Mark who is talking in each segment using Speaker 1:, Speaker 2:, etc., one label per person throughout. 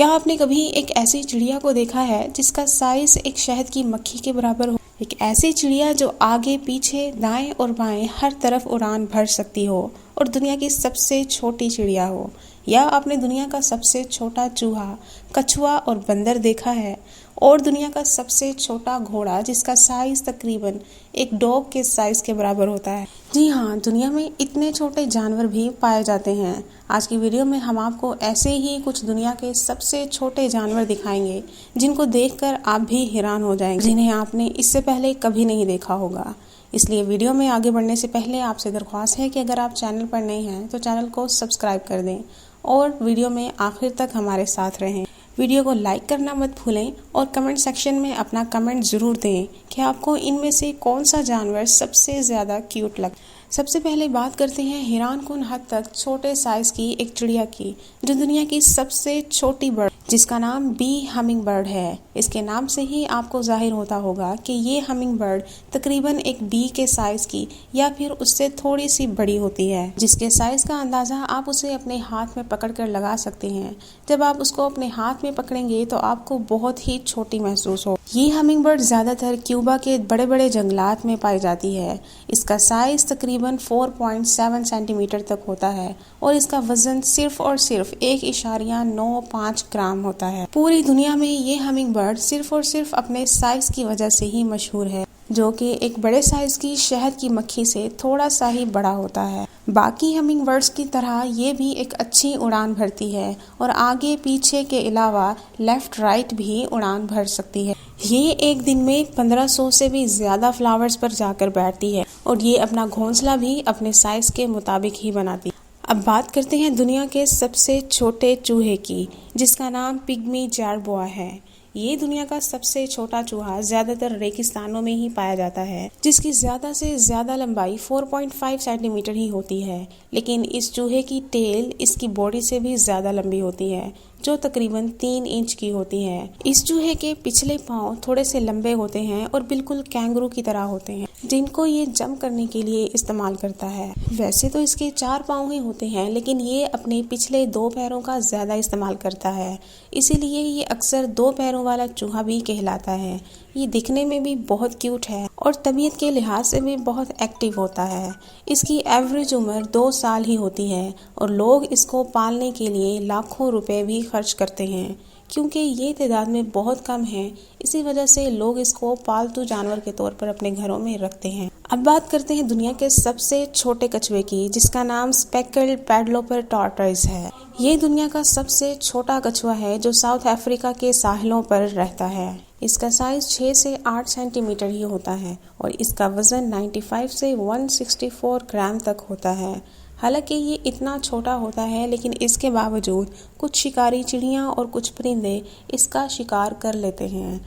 Speaker 1: क्या आपने कभी एक ऐसी चिड़िया को देखा है जिसका साइज एक शहद की मक्खी के बराबर हो? एक ऐसी चिड़िया जो आगे पीछे दाएं और बाएं हर तरफ उड़ान भर सकती हो और दुनिया की सबसे छोटी चिड़िया हो। या आपने दुनिया का सबसे छोटा चूहा, कछुआ और बंदर देखा है, और दुनिया का सबसे छोटा घोड़ा जिसका साइज तकरीबन एक डॉग के साइज के बराबर होता है। जी हाँ, दुनिया में इतने छोटे जानवर भी पाए जाते हैं। आज की वीडियो में हम आपको ऐसे ही कुछ दुनिया के सबसे छोटे जानवर दिखाएंगे जिनको देखकर आप भी हैरान हो जाएंगे, जिन्हें आपने इससे पहले कभी नहीं देखा होगा। इसलिए वीडियो में आगे बढ़ने से पहले आपसे दरख्वास्त है कि अगर आप चैनल पर नए हैं तो चैनल को सब्सक्राइब कर दें और वीडियो में आखिर तक हमारे साथ रहें। वीडियो को लाइक करना मत भूलें और कमेंट सेक्शन में अपना कमेंट ज़रूर दें कि आपको इनमें से कौन सा जानवर सबसे ज़्यादा क्यूट लगा। सबसे पहले बात करते हैं हैरानकुन हद तक छोटे साइज़ की एक चिड़िया की, जो दुनिया की सबसे छोटी बर्ड, जिसका नाम बी हमिंग बर्ड है। इसके नाम से ही आपको जाहिर होता होगा कि ये हमिंग बर्ड तकरीबन एक बी के साइज़ की या फिर उससे थोड़ी सी बड़ी होती है, जिसके साइज़ का अंदाज़ा आप उसे अपने हाथ में पकड़कर लगा सकते हैं। जब आप उसको अपने हाथ में पकड़ेंगे तो आपको बहुत ही छोटी महसूस हो। ये हमिंग बर्ड ज़्यादातर क्यूबा के बड़े बड़े जंगलात में पाई जाती है। इसका साइज़ तकरीबन 4.7 सेंटीमीटर तक होता है और इसका वजन सिर्फ और सिर्फ 1.95 ग्राम होता है। पूरी दुनिया में ये हमिंग बर्ड सिर्फ और सिर्फ अपने साइज़ की वजह से ही मशहूर है, जो कि एक बड़े साइज की शहद की मक्खी से थोड़ा सा ही बड़ा होता है। बाकी हमिंग बर्ड्स की तरह ये भी एक अच्छी उड़ान भरती है और आगे पीछे के अलावा लेफ्ट राइट भी उड़ान भर सकती है। ये एक दिन में 1500 से भी ज़्यादा फ्लावर्स पर जाकर बैठती है और ये अपना घोंसला भी अपने साइज के मुताबिक ही बनाती है। अब बात करते हैं दुनिया के सबसे छोटे चूहे की, जिसका नाम पिग्मी जैरबोआ है। ये दुनिया का सबसे छोटा चूहा ज्यादातर रेगिस्तानों में ही पाया जाता है, जिसकी ज्यादा से ज्यादा लंबाई 4.5 सेंटीमीटर ही होती है। लेकिन इस चूहे की टेल इसकी बॉडी से भी ज्यादा लंबी होती है, जो तकरीबन 3 इंच की होती है। इस चूहे के पिछले पाँव थोड़े से लंबे होते हैं और बिल्कुल कैंगरू की तरह होते हैं, जिनको ये जंप करने के लिए इस्तेमाल करता है। वैसे तो इसके 4 पाँव ही होते हैं, लेकिन ये अपने पिछले 2 पैरों का ज्यादा इस्तेमाल करता है, इसीलिए ये अक्सर 2 पैरों वाला चूहा भी कहलाता है। ये दिखने में भी बहुत क्यूट है और तबीयत के लिहाज से भी बहुत एक्टिव होता है। इसकी एवरेज उम्र 2 साल ही होती है और लोग इसको पालने के लिए लाखों रुपए भी खर्च करते हैं। क्योंकि ये तादाद में बहुत कम है, इसी वजह से लोग इसको पालतू जानवर के तौर पर अपने घरों में रखते हैं। अब बात करते हैं दुनिया के सबसे छोटे कछुए की, जिसका नाम स्पेकल्ड पैडलोपर टॉर्टॉइस है। ये दुनिया का सबसे छोटा कछुआ है जो साउथ अफ्रीका के साहिलों पर रहता है। इसका साइज 6 से 8 सेंटीमीटर ही होता है और इसका वजन 95 से 164 ग्राम तक होता है। हालांकि ये इतना छोटा होता है, लेकिन इसके बावजूद कुछ शिकारी चिड़ियाँ और कुछ परिंदे इसका शिकार कर लेते हैं।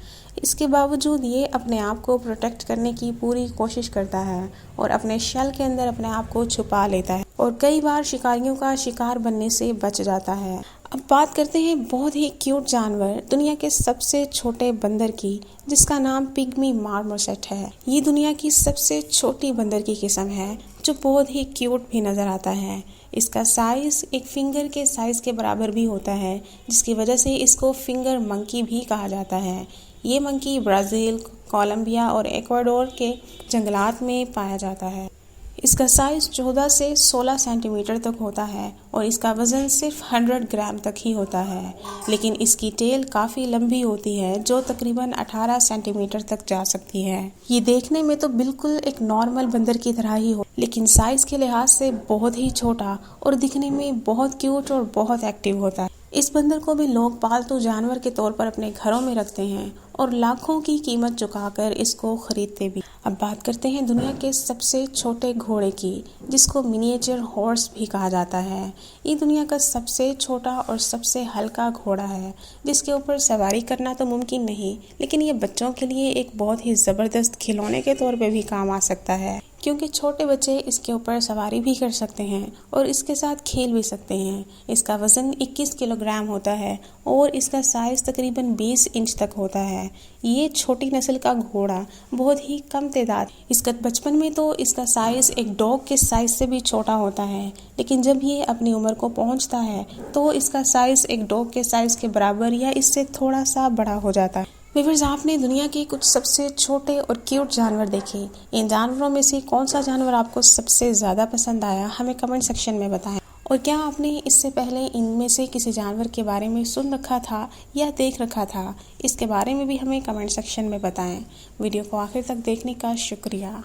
Speaker 1: इसके बावजूद ये अपने आप को प्रोटेक्ट करने की पूरी कोशिश करता है और अपने शेल के अंदर अपने आप को छुपा लेता है और कई बार शिकारियों का शिकार बनने से बच जाता है। अब बात करते हैं बहुत ही क्यूट जानवर दुनिया के सबसे छोटे बंदर की, जिसका नाम पिग्मी मार्मोसेट है। ये दुनिया की सबसे छोटी बंदर की किस्म है जो बहुत ही क्यूट भी नजर आता है। इसका साइज एक फिंगर के साइज के बराबर भी होता है, जिसकी वजह से इसको फिंगर मंकी भी कहा जाता है। ये मंकी ब्राज़ील, कोलंबिया और इक्वाडोर के जंगलात में पाया जाता है। इसका साइज 14 से 16 सेंटीमीटर तक होता है और इसका वजन सिर्फ 100 ग्राम तक ही होता है। लेकिन इसकी टेल काफ़ी लंबी होती है, जो तकरीबन 18 सेंटीमीटर तक जा सकती है। ये देखने में तो बिल्कुल एक नॉर्मल बंदर की तरह ही हो, लेकिन साइज के लिहाज से बहुत ही छोटा और दिखने में बहुत क्यूट और बहुत एक्टिव होता है। इस बंदर को भी लोग पालतू जानवर के तौर पर अपने घरों में रखते हैं और लाखों की कीमत चुकाकर इसको खरीदते भी। अब बात करते हैं दुनिया के सबसे छोटे घोड़े की, जिसको मिनिएचर हॉर्स भी कहा जाता है। ये दुनिया का सबसे छोटा और सबसे हल्का घोड़ा है, जिसके ऊपर सवारी करना तो मुमकिन नहीं, लेकिन ये बच्चों के लिए एक बहुत ही ज़बरदस्त खिलौने के तौर पर भी काम आ सकता है। क्योंकि छोटे बच्चे इसके ऊपर सवारी भी कर सकते हैं और इसके साथ खेल भी सकते हैं। इसका वज़न 21 किलोग्राम होता है और इसका साइज़ तकरीबन 20 इंच तक होता है। ये छोटी नस्ल का घोड़ा बहुत ही कम तादाद। इसका बचपन में तो इसका साइज़ एक डॉग के साइज़ से भी छोटा होता है, लेकिन जब ये अपनी उम्र को पहुंचता है तो इसका साइज़ एक डॉग के साइज़ के बराबर या इससे थोड़ा सा बड़ा हो जाता है। व्यूअर्स, आपने दुनिया के कुछ सबसे छोटे और क्यूट जानवर देखे। इन जानवरों में से कौन सा जानवर आपको सबसे ज़्यादा पसंद आया, हमें कमेंट सेक्शन में बताएं। और क्या आपने इससे पहले इनमें से किसी जानवर के बारे में सुन रखा था या देख रखा था, इसके बारे में भी हमें कमेंट सेक्शन में बताएं। वीडियो को आखिर तक देखने का शुक्रिया।